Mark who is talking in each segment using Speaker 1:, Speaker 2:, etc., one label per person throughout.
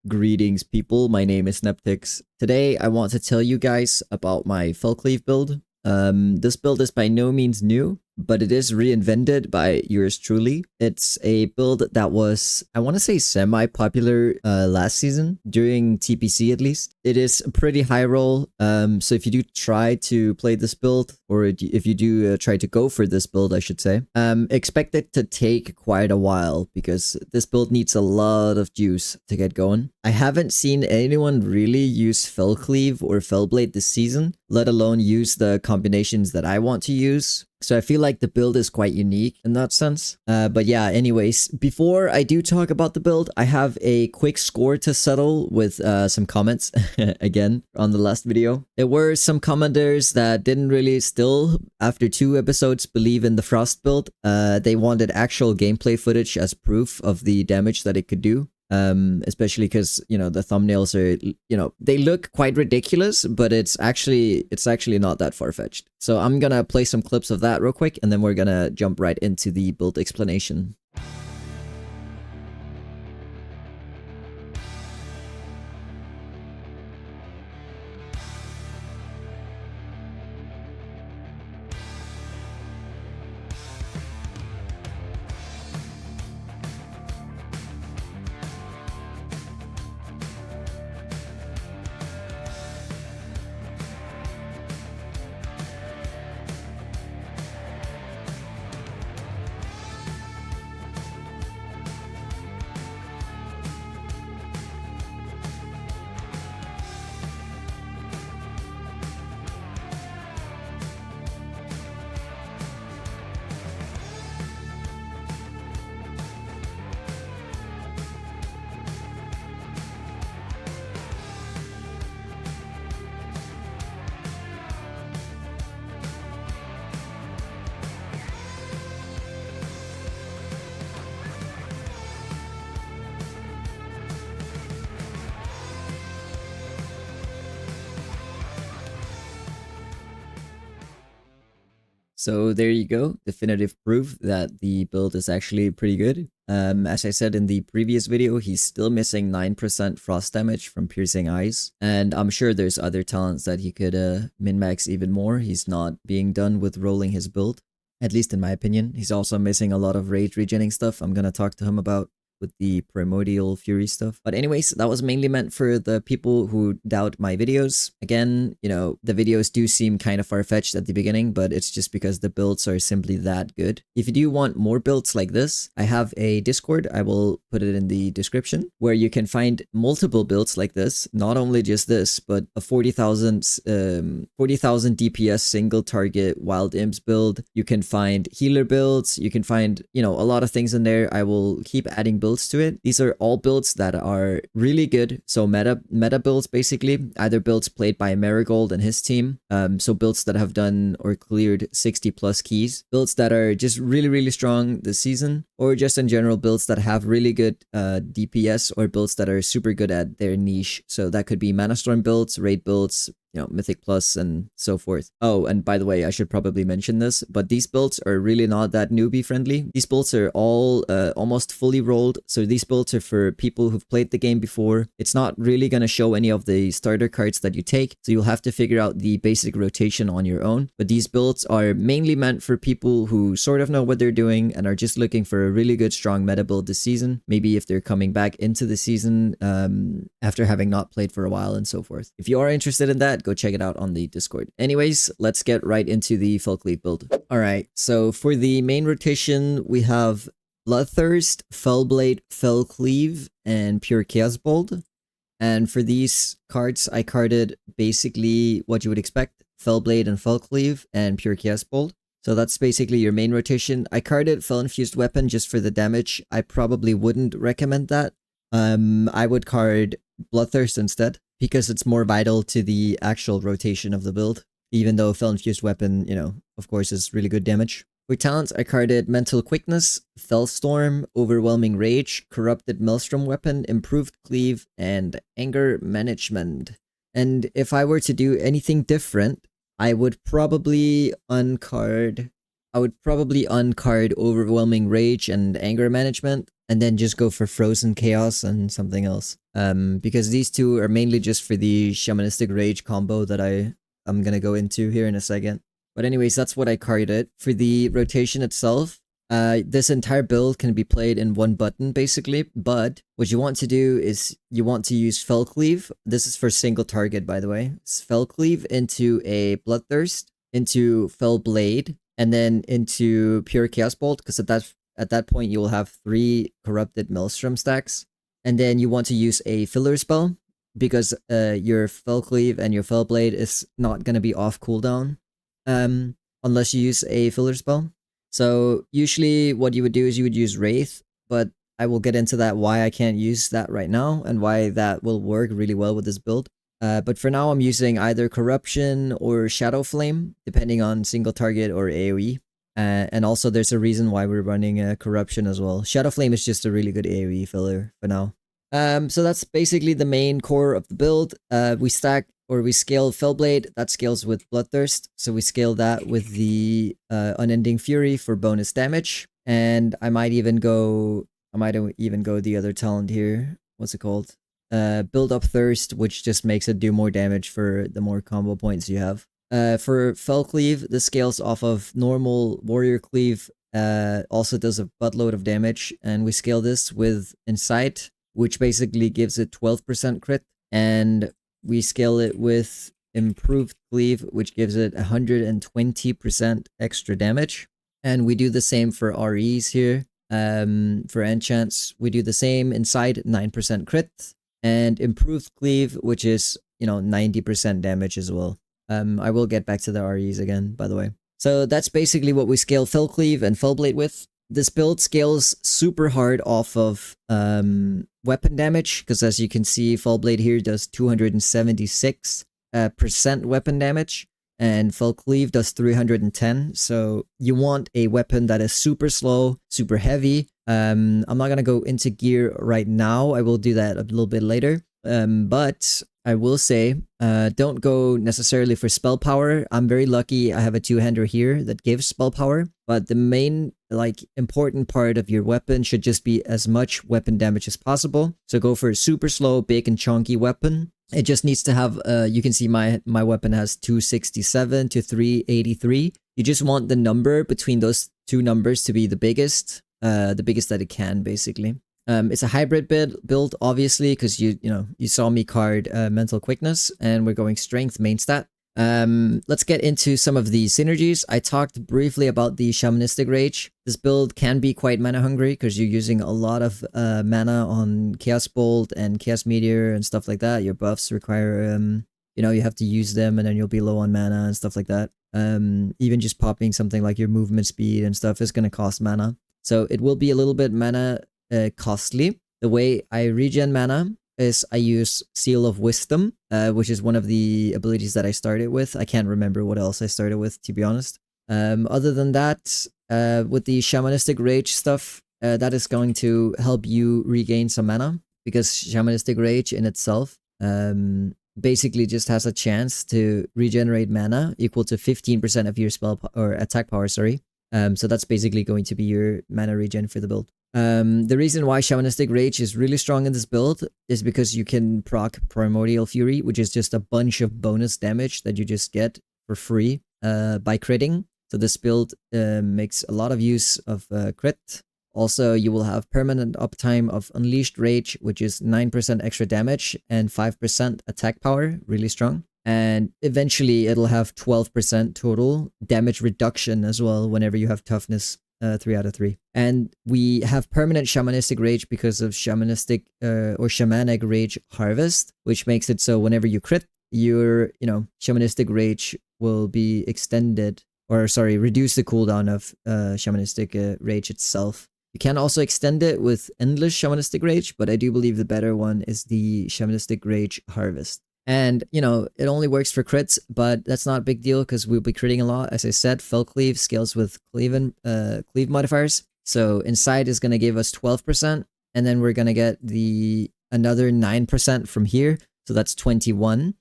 Speaker 1: Greetings people, my name is Neptix. Today I want to tell you guys about my Fel Cleave build. This build is by no means new, but it is reinvented by yours truly. It's a build that was, I want to say, semi-popular last season, during TPC at least. It is a pretty high roll, so if you do try to play this build, or if you do try to go for this build, I should say, expect it to take quite a while, because this build needs a lot of juice to get going. I haven't seen anyone really use Fel Cleave or Felblade this season, let alone use the combinations that I want to use. So I feel like the build is quite unique in that sense. But yeah, anyways, before I do talk about the build, I have a quick score to settle with some comments again on the last video. There were some commenters that didn't really still, after 2 episodes, believe in the Frost build. They wanted actual gameplay footage as proof of the damage that it could do. Especially because, you know, the thumbnails are, you know, they look quite ridiculous, but it's actually not that far-fetched. So I'm gonna play some clips of that real quick, and then we're gonna jump right into the build explanation. So there you go, definitive proof that the build is actually pretty good. As I said in the previous video, he's still missing 9% frost damage from piercing eyes, and I'm sure there's other talents that he could min-max even more. He's not being done with rolling his build, at least in my opinion. He's also missing a lot of rage regening stuff I'm gonna talk to him about with the Primordial Fury stuff. But anyways, that was mainly meant for the people who doubt my videos. Again, you know, the videos do seem kind of far-fetched at the beginning, but it's just because the builds are simply that good. If you do want more builds like this, I have a Discord, I will put it in the description, where you can find multiple builds like this, not only just this, but a 40,000 DPS single target Wild Imps build. You can find healer builds, you can find, you know, a lot of things in there. I will keep adding builds to it. These are all builds that are really good. So meta builds, basically, either builds played by Marigold and his team, so builds that have done or cleared 60 plus keys, builds that are just really strong this season, or just in general builds that have really good DPS, or builds that are super good at their niche. So that could be Mana Storm builds, raid builds, you know, Mythic Plus, and so forth. Oh, and by the way, I should probably mention this, but these builds are really not that newbie friendly. These builds are all almost fully rolled, so these builds are for people who've played the game before. It's not really going to show any of the starter cards that you take, so you'll have to figure out the basic rotation on your own. But these builds are mainly meant for people who sort of know what they're doing and are just looking for a really good strong meta build this season. Maybe if they're coming back into the season after having not played for a while, and so forth. If you are interested in that, go check it out on the Discord. Anyways, let's get right into the Fel Cleave build. Alright, so for the main rotation, we have Bloodthirst, Felblade, Fel Cleave, and Pure Chaos Bolt. And for these cards, I carded basically what you would expect: Felblade and Fel Cleave and Pure Chaos Bolt. So that's basically your main rotation. I carded Fel Infused Weapon just for the damage. I probably wouldn't recommend that. I would card Bloodthirst instead, because it's more vital to the actual rotation of the build, even though Fel Infused Weapon, you know, of course, is really good damage. For talents, I carded Mental Quickness, Felstorm, Overwhelming Rage, Corrupted Maelstrom Weapon, Improved Cleave, and Anger Management. And if I were to do anything different, I would probably uncard I would probably uncard Overwhelming Rage and Anger Management, and then just go for Frozen Chaos and something else. Because these two are mainly just for the Shamanistic Rage combo that I'm gonna go into here in a second. But anyways, that's what I carded. For the rotation itself, this entire build can be played in one button, basically, but what you want to do is you want to use Fel Cleave. This is for single target, by the way. It's Fel Cleave into a Bloodthirst, into Felblade, and then into Pure Chaos Bolt, because at that point you will have 3 Corrupted Maelstrom stacks. And then you want to use a filler spell, because your Fel Cleave and your Felblade is not going to be off cooldown unless you use a filler spell. So usually what you would do is you would use Wraith, but I will get into that why I can't use that right now and why that will work really well with this build. But for now I'm using either Corruption or Shadowflame, depending on single target or AoE. And also there's a reason why we're running Corruption as well. Shadowflame is just a really good AoE filler for now. So that's basically the main core of the build. We stack or we scale Felblade, that scales with Bloodthirst. So we scale that with the Unending Fury for bonus damage. And I might even go the other talent here. What's it called? Build up Thirst, which just makes it do more damage for the more combo points you have. For Fel Cleave, this scales off of normal Warrior Cleave. Also does a buttload of damage. And we scale this with Insight, which basically gives it 12% crit. And we scale it with Improved Cleave, which gives it 120% extra damage. And we do the same for REs here. For enchants, we do the same. Inside, 9% crit. And Improved Cleave, which is, 90% damage as well. I will get back to the REs again, by the way. So that's basically what we scale Fel Cleave and Felblade with. This build scales super hard off of weapon damage, because as you can see, Felblade here does 276% weapon damage, and Fel Cleave does 310. So you want a weapon that is super slow, super heavy. I'm not gonna go into gear right now. I will do that a little bit later. But I will say, don't go necessarily for spell power. I'm very lucky I have a two-hander here that gives spell power, but the main, important part of your weapon should just be as much weapon damage as possible. So go for a super slow, big and chunky weapon. It just needs to have, you can see my weapon has 267 to 383. You just want the number between those two numbers to be the biggest that it can, basically. It's a hybrid build, obviously, because you saw me card Mental Quickness, and we're going Strength main stat. Let's get into some of the synergies. I talked briefly about the Shamanistic Rage. This build can be quite mana hungry because you're using a lot of mana on Chaos Bolt and Chaos Meteor and stuff like that. Your buffs require, you have to use them, and then you'll be low on mana and stuff like that. Even just popping something like your movement speed and stuff is going to cost mana. So it will be a little bit mana costly. The way I regen mana is I use Seal of Wisdom, which is one of the abilities that I started with. I can't remember what else I started with, to be honest. Other than that, with the Shamanistic Rage stuff, that is going to help you regain some mana, because Shamanistic Rage in itself basically just has a chance to regenerate mana equal to 15% of your spell or attack power, sorry. So that's basically going to be your mana regen for the build. The reason why Shamanistic Rage is really strong in this build is because you can proc Primordial Fury, which is just a bunch of bonus damage that you just get for free by critting. So this build makes a lot of use of crit. Also, you will have permanent uptime of Unleashed Rage, which is 9% extra damage and 5% attack power, really strong. And eventually it'll have 12% total damage reduction as well whenever you have toughness 3 out of 3. And we have permanent Shamanistic Rage because of Shamanistic or Shamanic Rage Harvest, which makes it so whenever you crit, your Shamanistic Rage will be extended, or sorry, reduce the cooldown of Shamanistic Rage itself. You can also extend it with Endless Shamanistic Rage, but I do believe the better one is the Shamanistic Rage Harvest. And, it only works for crits, but that's not a big deal because we'll be critting a lot. As I said, Fel Cleave scales with cleave modifiers. So Inside is going to give us 12%, and then we're going to get another 9% from here. So that's 21,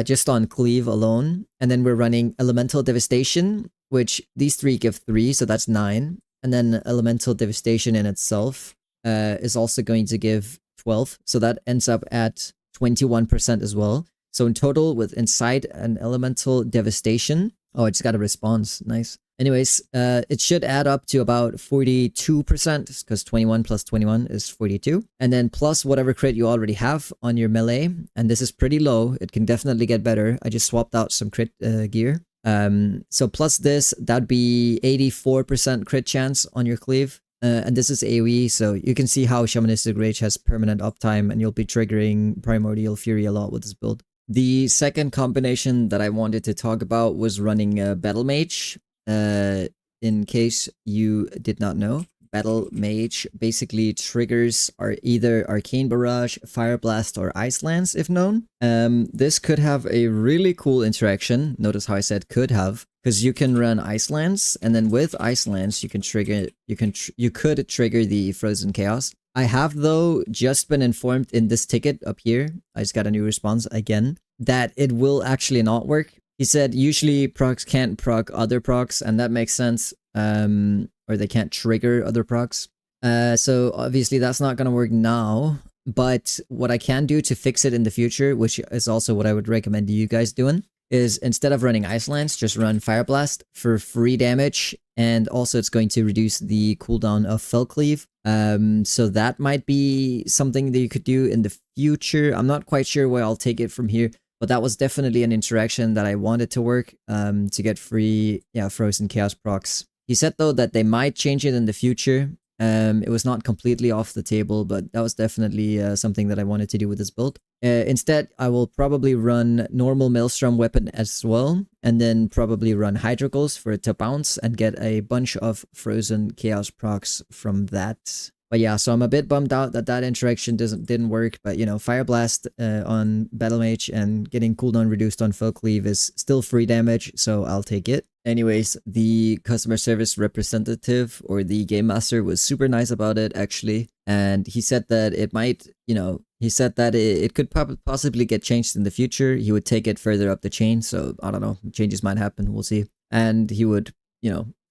Speaker 1: just on Cleave alone. And then we're running Elemental Devastation, which these 3 give 3, so that's 9. And then Elemental Devastation in itself is also going to give 12, so that ends up at 21% as well. So in total, with inside an Elemental Devastation, oh, I just got a response, nice. Anyways, it should add up to about 42%, because 21 plus 21 is 42. And then plus whatever crit you already have on your melee, and this is pretty low, it can definitely get better. I just swapped out some crit gear. So plus this, that'd be 84% crit chance on your cleave. And this is AoE, so you can see how Shamanistic Rage has permanent uptime, and you'll be triggering Primordial Fury a lot with this build. The second combination that I wanted to talk about was running Battle-Mage. In case you did not know, Battle-Mage basically triggers are either Arcane Barrage, Fire Blast, or Ice Lance if known. This could have a really cool interaction. Notice how I said could have, because you can run Ice Lance, and then with Ice Lance you can trigger you could trigger the Frozen Chaos. I have though just been informed in this ticket up here, I just got a new response again, that it will actually not work. He said usually procs can't proc other procs, and that makes sense. Or they can't trigger other procs. So obviously that's not gonna work now. But what I can do to fix it in the future, which is also what I would recommend you guys doing, is instead of running Ice Lance, just run Fire Blast for free damage, and also it's going to reduce the cooldown of Fel Cleave. So that might be something that you could do in the future. I'm not quite sure where I'll take it from here, but that was definitely an interaction that I wanted to work to get free, Frozen Chaos procs. He said though that they might change it in the future. It was not completely off the table, but that was definitely something that I wanted to do with this build. Instead, I will probably run normal Maelstrom weapon as well, and then probably run Hydrogulls for it to bounce and get a bunch of Frozen Chaos procs from that. But yeah, so I'm a bit bummed out that that interaction didn't work, but you know, Fire Blast on Battle-Mage and getting cooldown reduced on Fel Cleave is still free damage, so I'll take it. Anyways, the customer service representative or the game master was super nice about it actually, and he said that it might, he said that it could possibly get changed in the future. He would take it further up the chain, so I don't know, changes might happen, we'll see. And he would,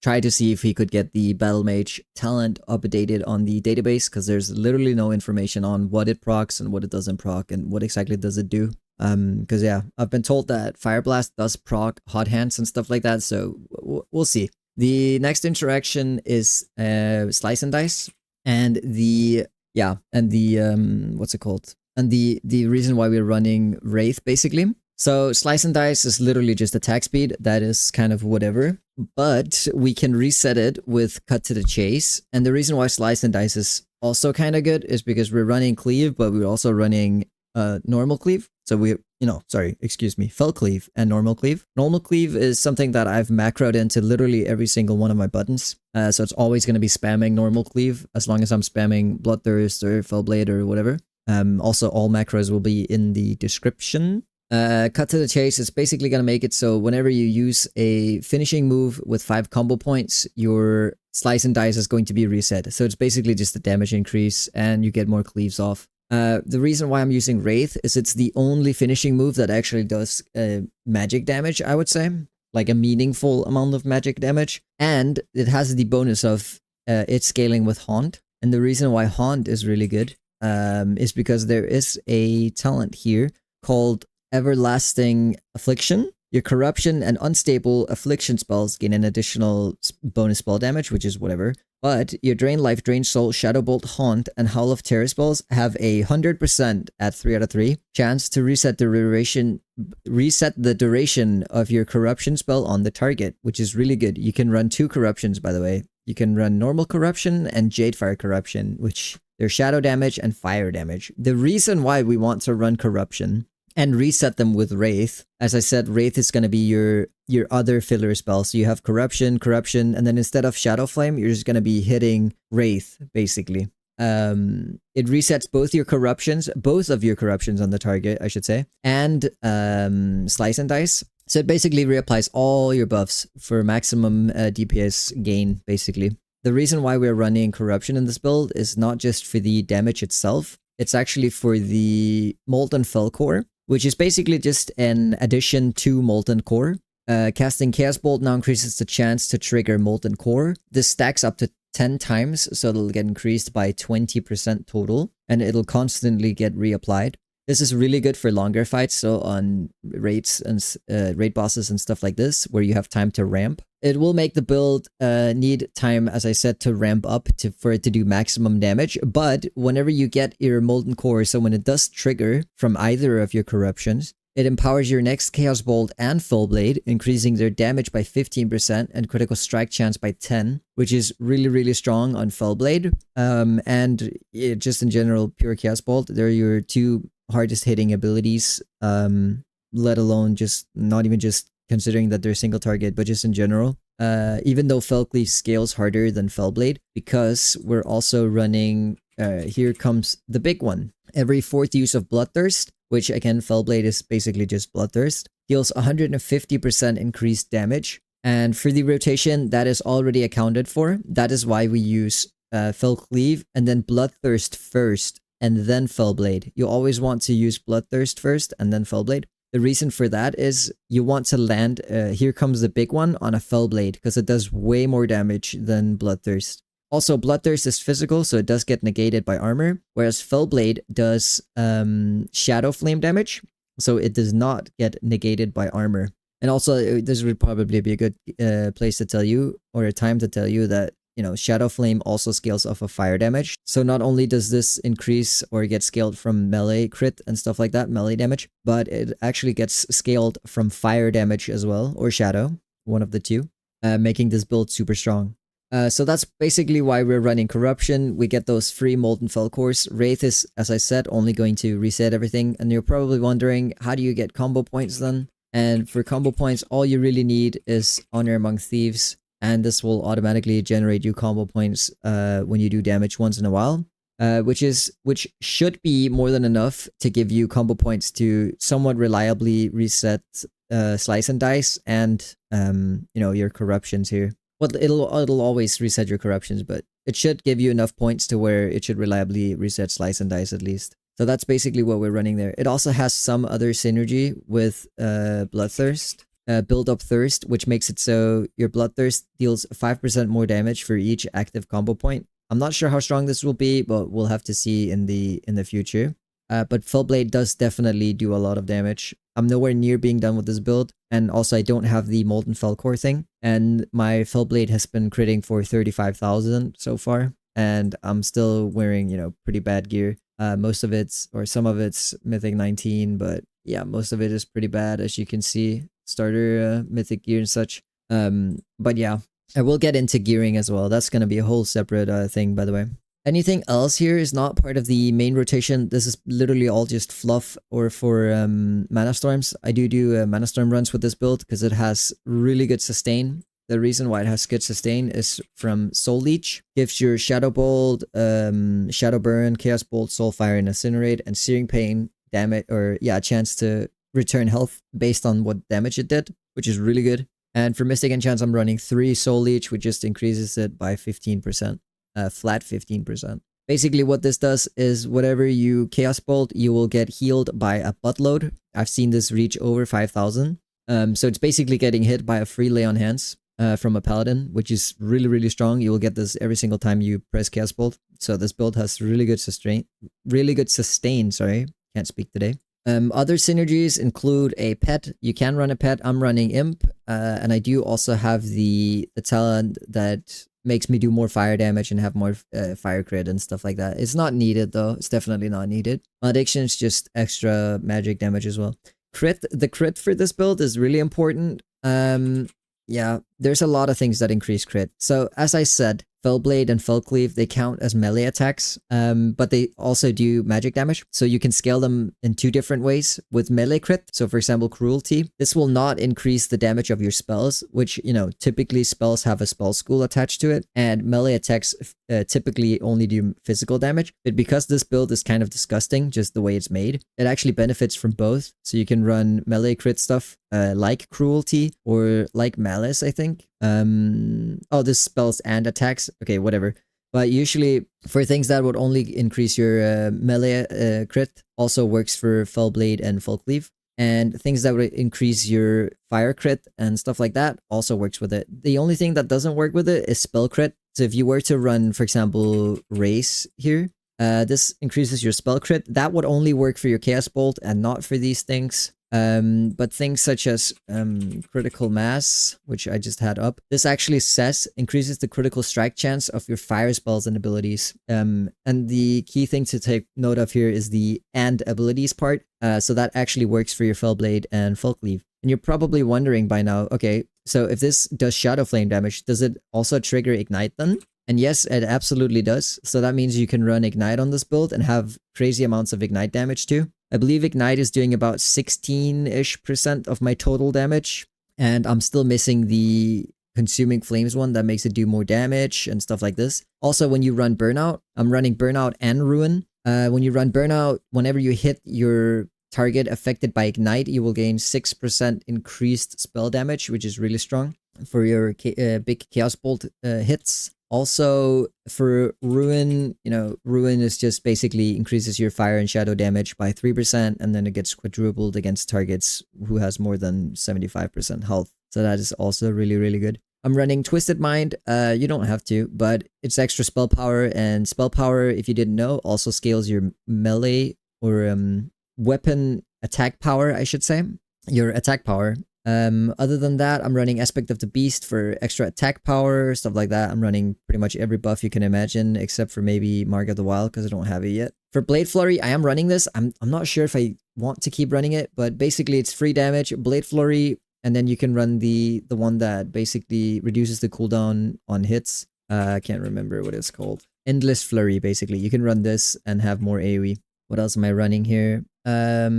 Speaker 1: try to see if he could get the Battle-Mage talent updated on the database, because there's literally no information on what it procs and what it doesn't proc and what exactly does it do. Because yeah, I've been told that Fire Blast does proc Hot Hands and stuff like that, so we'll see. The next interaction is Slice and Dice, and what's it called? And the reason why we're running Wraith basically. So Slice and Dice is literally just attack speed, that is kind of whatever, but we can reset it with Cut to the Chase. And the reason why Slice and Dice is also kind of good is because we're running Cleave, but we're also running normal Cleave. So Fel Cleave and normal Cleave. Normal Cleave is something that I've macroed into literally every single one of my buttons. So it's always going to be spamming normal Cleave as long as I'm spamming Bloodthirst or Felblade or whatever. Also, all macros will be in the description. Cut to the Chase is basically going to make it so whenever you use a finishing move with 5 combo points, your Slice and Dice is going to be reset. So it's basically just a damage increase and you get more cleaves off. The reason why I'm using Wraith is it's the only finishing move that actually does magic damage, I would say. Like a meaningful amount of magic damage. And it has the bonus of it scaling with Haunt. And the reason why Haunt is really good is because there is a talent here called Everlasting Affliction. Your Corruption and Unstable Affliction spells gain an additional bonus spell damage, which is whatever. But your Drain Life, Drain Soul, Shadow Bolt, Haunt, and Howl of Terror spells have a 100% at 3 out of 3 chance to reset the duration of your Corruption spell on the target, which is really good. You can run 2 Corruptions, by the way. You can run Normal Corruption and Jadefire Corruption, which they're shadow damage and fire damage. The reason why we want to run Corruption and reset them with Wraith, as I said, Wraith is going to be your other filler spell. So you have Corruption, and then instead of Shadowflame, you're just going to be hitting Wraith, basically. It resets both of your corruptions on the target, I should say, and Slice and Dice. So it basically reapplies all your buffs for maximum DPS gain, basically. The reason why we're running Corruption in this build is not just for the damage itself, it's actually for the Molten Fel Core, which is basically just an addition to Molten Core. Casting Chaos Bolt now increases the chance to trigger Molten Core. This stacks up to 10 times, so it'll get increased by 20% total, and it'll constantly get reapplied. This is really good for longer fights, so on raids and raid bosses and stuff like this, where you have time to ramp. It will make the build need time, as I said, to ramp up for it to do maximum damage, but whenever you get your Molten Core, so when it does trigger from either of your corruptions, it empowers your next Chaos Bolt and Felblade, increasing their damage by 15% and critical strike chance by 10, which is really, really strong on Felblade. Just in general, pure Chaos Bolt, they're your two hardest hitting abilities, let alone just not even just considering that they're single target, but just in general. Even though Fel Cleave scales harder than Felblade, because we're also running, here comes the big one. Every 4th use of Bloodthirst, which again, Felblade is basically just Bloodthirst, deals 150% increased damage. And for the rotation, that is already accounted for. That is why we use Fel Cleave and then Bloodthirst first, and then Felblade. You always want to use Bloodthirst first and then Felblade. The reason for that is you want to land, here comes the big one, on a Felblade, because it does way more damage than Bloodthirst. Also, Bloodthirst is physical, so it does get negated by armor, whereas Felblade does Shadowflame damage, so it does not get negated by armor. And also, this would probably be a good place to tell you, or a time to tell you that, you know, Shadowflame also scales off of fire damage. So not only does this increase or get scaled from melee crit and stuff like that, melee damage, but it actually gets scaled from fire damage as well, or shadow, one of the two, making this build super strong. So that's basically why we're running Corruption. We get those free Molten Fel Cores. Wraith is, as I said, only going to reset everything. And you're probably wondering, how do you get combo points then? And for combo points, all you really need is Honor Among Thieves. And this will automatically generate you combo points when you do damage once in a while. Which should be more than enough to give you combo points to somewhat reliably reset Slice and Dice and your corruptions here. Well, it'll always reset your corruptions, but it should give you enough points to where it should reliably reset Slice and Dice at least. So that's basically what we're running there. It also has some other synergy with Bloodthirst, Build Up Thirst, which makes it so your Bloodthirst deals 5% more damage for each active combo point. I'm not sure how strong this will be, but we'll have to see in the future. But Felblade does definitely do a lot of damage. I'm nowhere near being done with this build, and also I don't have the Molten Fel Core thing, and my Felblade has been critting for 35,000 so far, and I'm still wearing, pretty bad gear. Most of it's, or some of it's Mythic 19, but yeah, most of it is pretty bad, as you can see. Starter Mythic gear and such. But yeah, I will get into gearing as well. That's going to be a whole separate thing, by the way. Anything else here is not part of the main rotation. This is literally all just fluff or for Mana Storms. I do Mana Storm runs with this build because it has really good sustain. The reason why it has good sustain is from Soul Leech. Gives your Shadow Bolt, Shadow Burn, Chaos Bolt, Soulfire, and Incinerate, and Searing Pain damage, or yeah, a chance to return health based on what damage it did, which is really good. And for Mystic Enchants, I'm running 3 Soul Leech, which just increases it by 15%. Flat 15%. Basically what this does is whatever you Chaos Bolt, you will get healed by a buttload. I've seen this reach over 5,000. So it's basically getting hit by a free lay on hands from a paladin, which is really, really strong. You will get this every single time you press Chaos Bolt. So this build has really good sustain, sorry. Can't speak today. Other synergies include a pet. You can run a pet. I'm running Imp, and I do also have the talent that makes me do more fire damage and have more fire crit and stuff like that. It's not needed though. It's definitely not needed. Malediction is just extra magic damage as well. The crit for this build is really important. Yeah, there's a lot of things that increase crit. So as I said, Felblade and Fel Cleave, they count as melee attacks, but they also do magic damage. So you can scale them in 2 different ways with melee crit. So for example, Cruelty. This will not increase the damage of your spells, which, typically spells have a spell school attached to it. And melee attacks typically only do physical damage. But because this build is kind of disgusting, just the way it's made, it actually benefits from both. So you can run melee crit stuff like Cruelty or like Malice, I think. Oh, this spells and attacks. Okay, whatever. But usually for things that would only increase your melee crit, also works for Felblade and Fel Cleave. and things that would increase your fire crit and stuff like that also works with it. The only thing that doesn't work with it is spell crit. So if you were to run, for example, race here, this increases your spell crit. That would only work for your Chaos Bolt and not for these things. But things such as critical mass, which I just had up, this actually says increases the critical strike chance of your fire spells and abilities. And the key thing to take note of here is the and abilities part. So that actually works for your Felblade and Fel Cleave. And you're probably wondering by now, okay, so if this does Shadowflame damage, does it also trigger Ignite then? And yes, it absolutely does. So that means you can run Ignite on this build and have crazy amounts of Ignite damage too. I believe Ignite is doing about 16-ish% of my total damage. And I'm still missing the Consuming Flames one that makes it do more damage and stuff like this. Also, when you run Burnout, I'm running Burnout and Ruin. When you run Burnout, whenever you hit your target affected by Ignite, you will gain 6% increased spell damage, which is really strong for your big Chaos Bolt hits. Also, for Ruin, Ruin is just basically increases your fire and shadow damage by 3%, and then it gets quadrupled against targets who has more than 75% health. So that is also really, really good. I'm running Twisted Mind. You don't have to, but it's extra spell power, and spell power, if you didn't know, also scales your melee or weapon attack power, I should say. Your attack power. Other than that, I'm running Aspect of the Beast for extra attack power, stuff like that. I'm running pretty much every buff you can imagine, except for maybe Mark of the Wild, because I don't have it yet. For Blade Flurry, I am running this. I'm not sure if I want to keep running it, but basically it's free damage, Blade Flurry, and then you can run the one that basically reduces the cooldown on hits. I can't remember what it's called. Endless Flurry, basically. You can run this and have more AoE. What else am I running here? I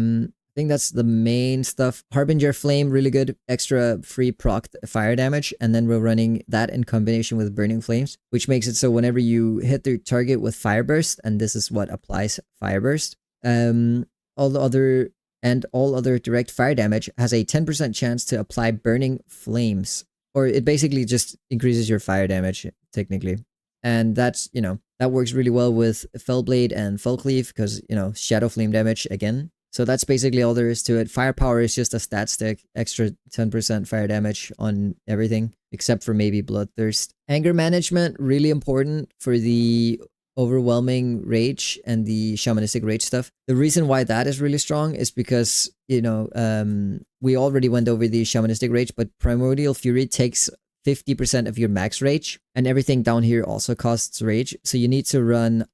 Speaker 1: think that's the main stuff. Harbinger Flame, really good. Extra free proc fire damage. And then we're running that in combination with Burning Flames, which makes it so whenever you hit the target with Fire Burst, and this is what applies Fire Burst, all other direct fire damage has a 10% chance to apply Burning Flames. Or it basically just increases your fire damage, technically. And that's, that works really well with Felblade and Fel Cleave because, Shadowflame damage again. So that's basically all there is to it. Firepower is just a stat stick, extra 10% fire damage on everything, except for maybe Bloodthirst. Anger management, really important for the overwhelming rage and the shamanistic rage stuff. The reason why that is really strong is because, we already went over the shamanistic rage, but Primordial Fury takes 50% of your max rage, and everything down here also costs rage. So you need to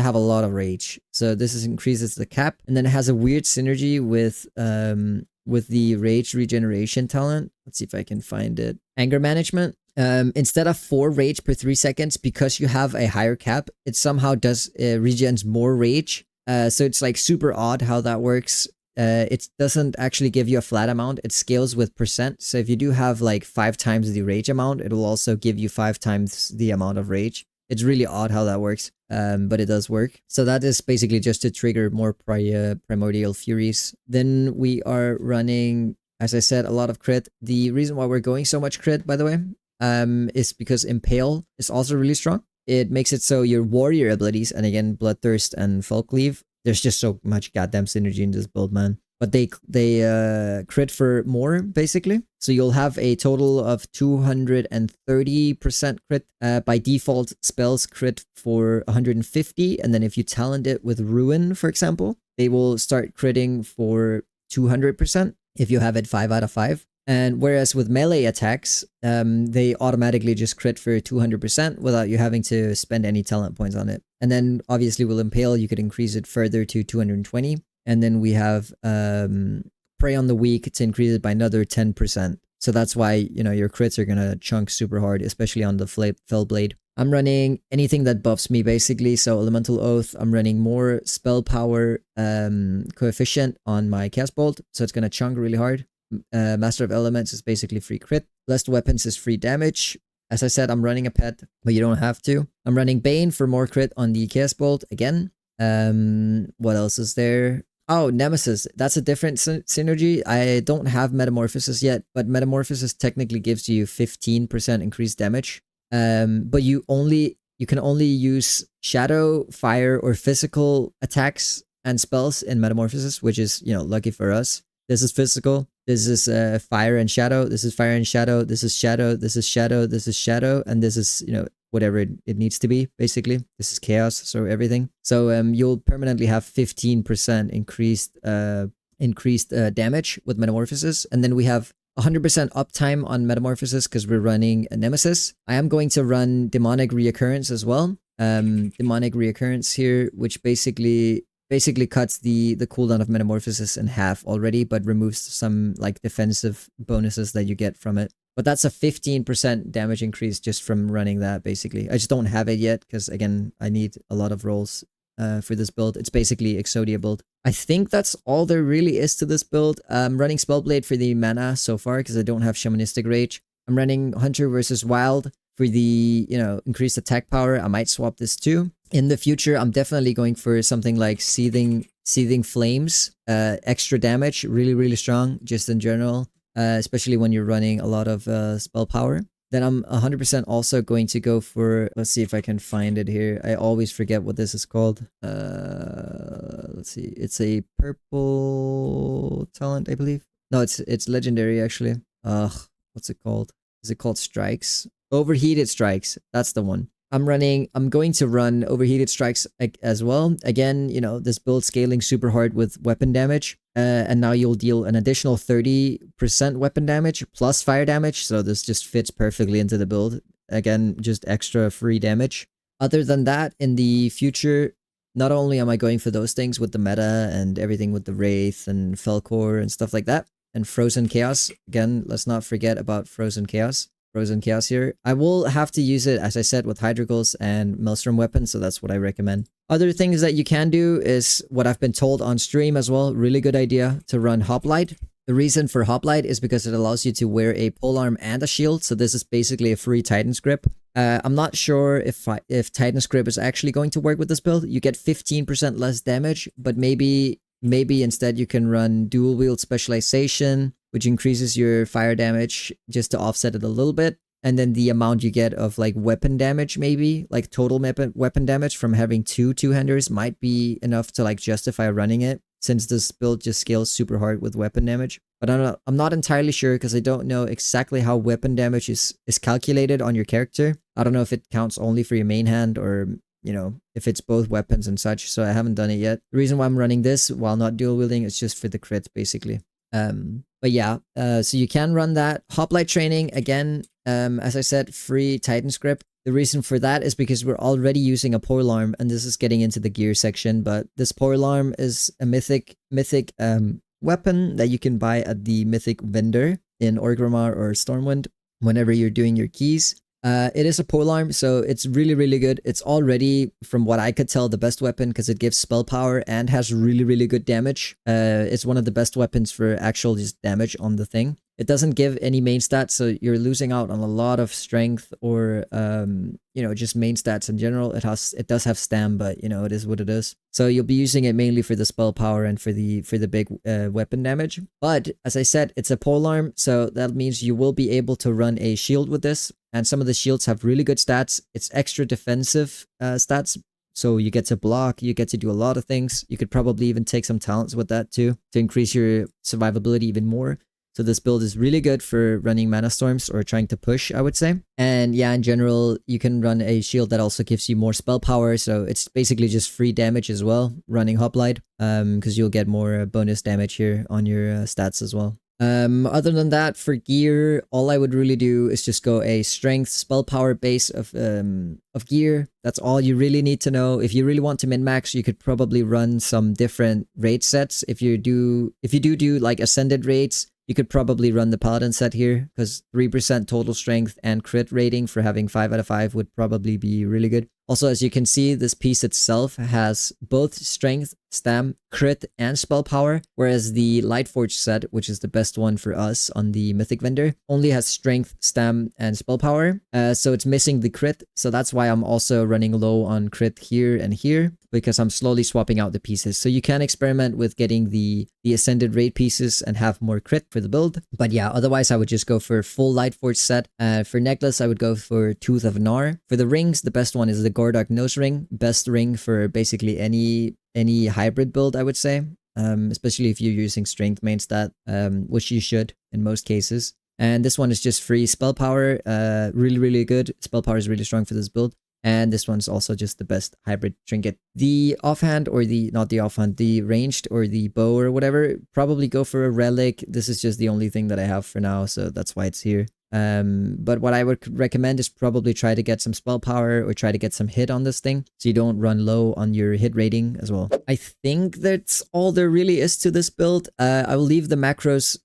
Speaker 1: have a lot of rage. So this increases the cap, and then it has a weird synergy with the rage regeneration talent. Let's see if I can find it. Anger management. Instead of 4 rage per 3 seconds, because you have a higher cap, it somehow does regens more rage. So it's like super odd how that works. It doesn't actually give you a flat amount. It scales with percent. So if you do have like 5 times the rage amount, it will also give you 5 times the amount of rage. It's really odd how that works, but it does work. So that is basically just to trigger more Primordial Furies. Then we are running, as I said, a lot of crit. The reason why we're going so much crit, by the way, is because Impale is also really strong. It makes it so your warrior abilities, and again, Bloodthirst and Fel Cleave, there's just so much goddamn synergy in this build, man. But they crit for more, basically. So you'll have a total of 230% crit. By default, spells crit for 150. And then if you talent it with Ruin, for example, they will start critting for 200% if you have it 5 out of 5. And whereas with melee attacks, they automatically just crit for 200% without you having to spend any talent points on it. And then obviously with Impale, you could increase it further to 220. And then we have Prey on the Weak to increase it by another 10%. So that's why, your crits are going to chunk super hard, especially on the Felblade. I'm running anything that buffs me, basically. So Elemental Oath, I'm running more spell power coefficient on my Cast Bolt. So it's going to chunk really hard. Master of Elements is basically free crit. Blessed Weapons is free damage. As I said, I'm running a pet, but you don't have to. I'm running Bane for more crit on the Cast Bolt again. What else is there? Oh, Nemesis. That's a different synergy. I don't have Metamorphosis yet, but Metamorphosis technically gives you 15% increased damage. But you can only use shadow, fire, or physical attacks and spells in Metamorphosis, which is, lucky for us. This is physical. This is fire and shadow. This is fire and shadow. This is shadow. This is shadow. This is shadow. And this is, you know, whatever it needs to be, basically. This is chaos, so everything. So you'll permanently have 15% increased damage with Metamorphosis. And then we have 100% uptime on Metamorphosis because we're running a Nemesis. I am going to run Demonic Reoccurrence as well. Demonic Reoccurrence here, which basically cuts the cooldown of Metamorphosis in half already, but removes some like defensive bonuses that you get from it. But that's a 15% damage increase just from running that, basically. I just don't have it yet because, again, I need a lot of rolls for this build. It's basically Exodia build. I think that's all there really is to this build. I'm running Spellblade for the mana so far because I don't have Shamanistic Rage. I'm running Hunter versus Wild for the, you know, increased attack power. I might swap this too. In the future, I'm definitely going for something like Seething Flames. Extra damage, really, really strong, just in general. Especially when you're running a lot of spell power. Then I'm 100% also going to go for, let's see if I can find it here. I always forget what this is called. Let's see. It's a purple talent, I believe. No, it's legendary actually. What's it called? Is it called Strikes? Overheated Strikes. That's the one. I'm going to run Overheated Strikes as well. Again, you know, this build scaling super hard with weapon damage. And now you'll deal an additional 30% weapon damage plus fire damage. So this just fits perfectly into the build. Again, just extra free damage. Other than that, in the future, not only am I going for those things with the meta and everything with the Wraith and Felcore and stuff like that. And Frozen Chaos. Again, let's not forget about Frozen Chaos. Frozen Chaos here. I will have to use it, as I said, with Hydrogulls and Maelstrom weapons, so that's what I recommend. Other things that you can do is what I've been told on stream as well. Really good idea to run Hoplite. The reason for Hoplite is because it allows you to wear a polearm and a shield, so this is basically a free Titan's Grip. I'm not sure if Titan's Grip is actually going to work with this build. You get 15% less damage, but maybe instead you can run Dual Wield Specialization, which increases your fire damage just to offset it a little bit. And then the amount you get of like weapon damage, maybe like total weapon damage from having two-handers might be enough to like justify running it, since this build just scales super hard with weapon damage. But I'm not entirely sure because I don't know exactly how weapon damage is calculated on your character. I don't know if it counts only for your main hand or, you know, if it's both weapons and such. So I haven't done it yet. The reason why I'm running this while not dual wielding is just for the crit, basically. But yeah, so you can run that. Hoplite training, again, as I said, free Titan's Grip. The reason for that is because we're already using a polearm, and this is getting into the gear section, but this polearm is a mythic weapon that you can buy at the mythic vendor in Orgrimmar or Stormwind whenever you're doing your keys. It is a polearm, so it's really, really good. It's already, from what I could tell, the best weapon because it gives spell power and has really, really good damage. It's one of the best weapons for actual just damage on the thing. It doesn't give any main stats, so you're losing out on a lot of strength or, you know, just main stats in general. It does have stam, but, you know, it is what it is. So you'll be using it mainly for the spell power and for the big weapon damage. But, as I said, it's a polearm, so that means you will be able to run a shield with this. And some of the shields have really good stats. It's extra defensive stats. So you get to block, you get to do a lot of things. You could probably even take some talents with that too to increase your survivability even more. So this build is really good for running mana storms or trying to push, I would say. And yeah, in general, you can run a shield that also gives you more spell power. So it's basically just free damage as well, running Hoplite, because you'll get more bonus damage here on your stats as well. Other than that, for gear, all I would really do is just go a strength spell power base of gear. That's all you really need to know. If you really want to min-max, you could probably run some different raid sets. If you do like ascended raids, you could probably run the Paladin set here, because 3% total strength and crit rating for having 5 out of 5 would probably be really good. Also, as you can see, this piece itself has both strength, stam, crit, and spell power, whereas the Lightforge set, which is the best one for us on the Mythic Vendor, only has strength, stam, and spell power. So it's missing the crit, so that's why I'm also running low on crit here and here, because I'm slowly swapping out the pieces. So you can experiment with getting the Ascended Raid pieces and have more crit for the build. But yeah, otherwise I would just go for full Lightforge set. For necklace, I would go for Tooth of Nar. For the rings, the best one is the Gordak Nose Ring. Best ring for basically any hybrid build, I would say. especially if you're using strength main stat, which you should in most cases. And this one is just free spell power, really, really good. Spell power is really strong for this build. And this one's also just the best hybrid trinket. The offhand or not the offhand, the ranged or the bow or whatever, probably go for a relic. This is just the only thing that I have for now, so that's why it's here. But what I would recommend is probably try to get some spell power or try to get some hit on this thing so you don't run low on your hit rating as well. I think that's all there really is to this build. I will leave the macros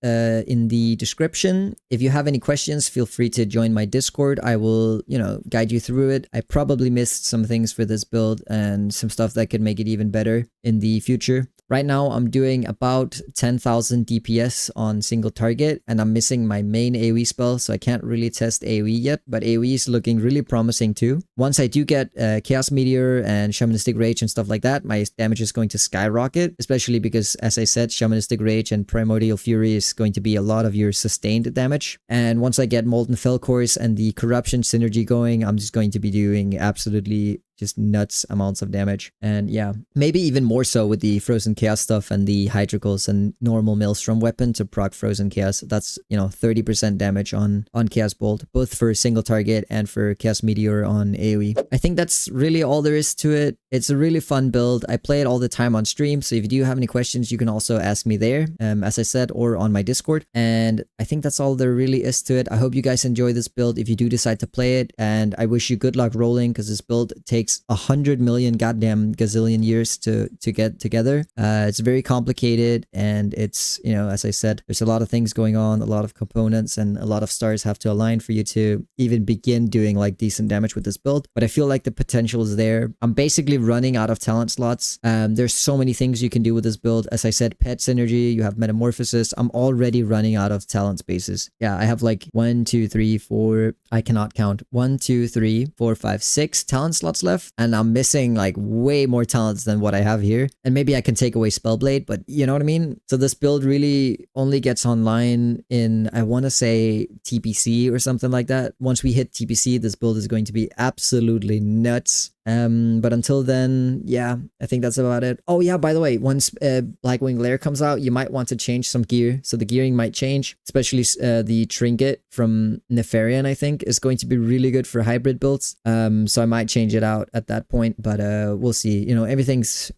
Speaker 1: in the description. If you have any questions, feel free to join my Discord. I will, guide you through it. I probably missed some things for this build and some stuff that could make it even better in the future. Right now, I'm doing about 10,000 DPS on single target, and I'm missing my main AoE spell, so I can't really test AoE yet, but AoE is looking really promising too. Once I do get Chaos Meteor and Shamanistic Rage and stuff like that, my damage is going to skyrocket, especially because, as I said, Shamanistic Rage and Primordial Fury is going to be a lot of your sustained damage. And once I get Molten Fel Cores and the Corruption synergy going, I'm just going to be doing absolutely just nuts amounts of damage. And yeah, maybe even more so with the Frozen Chaos stuff and the Hydricals and normal Maelstrom weapon to proc Frozen Chaos. That's, 30% damage on Chaos Bolt, both for single target and for Chaos Meteor on AoE. I think that's really all there is to it. It's a really fun build. I play it all the time on stream, so if you do have any questions, you can also ask me there, as I said, or on my Discord. And I think that's all there really is to it. I hope you guys enjoy this build if you do decide to play it, and I wish you good luck rolling, because this build takes 100 million goddamn gazillion years to get together. It's very complicated, and it's, as I said, there's a lot of things going on, a lot of components, and a lot of stars have to align for you to even begin doing like decent damage with this build. But I feel like the potential is there. I'm basically running out of talent slots. There's so many things you can do with this build. As I said, pet synergy, you have metamorphosis. I'm already running out of talent spaces. Yeah, I have like 1, 2, 3, 4. I cannot count. 1, 2, 3, 4, 5, 6 talent slots left. And I'm missing like way more talents than what I have here. And maybe I can take away Spellblade, but you know what I mean? So this build really only gets online in, I want to say, TPC or something like that. Once we hit TPC, this build is going to be absolutely nuts. But until then, yeah, I think that's about it. Oh yeah, by the way, once Blackwing Lair comes out, you might want to change some gear. So the gearing might change, especially the trinket from Nefarian, I think, is going to be really good for hybrid builds. So I might change it out at that point, but we'll see. Everything's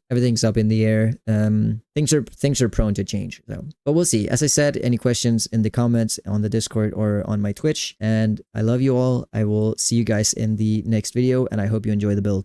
Speaker 1: up in the air. Things are prone to change. So, but we'll see. As I said, any questions in the comments on the Discord or on my Twitch. And I love you all. I will see you guys in the next video, and I hope you enjoy the build.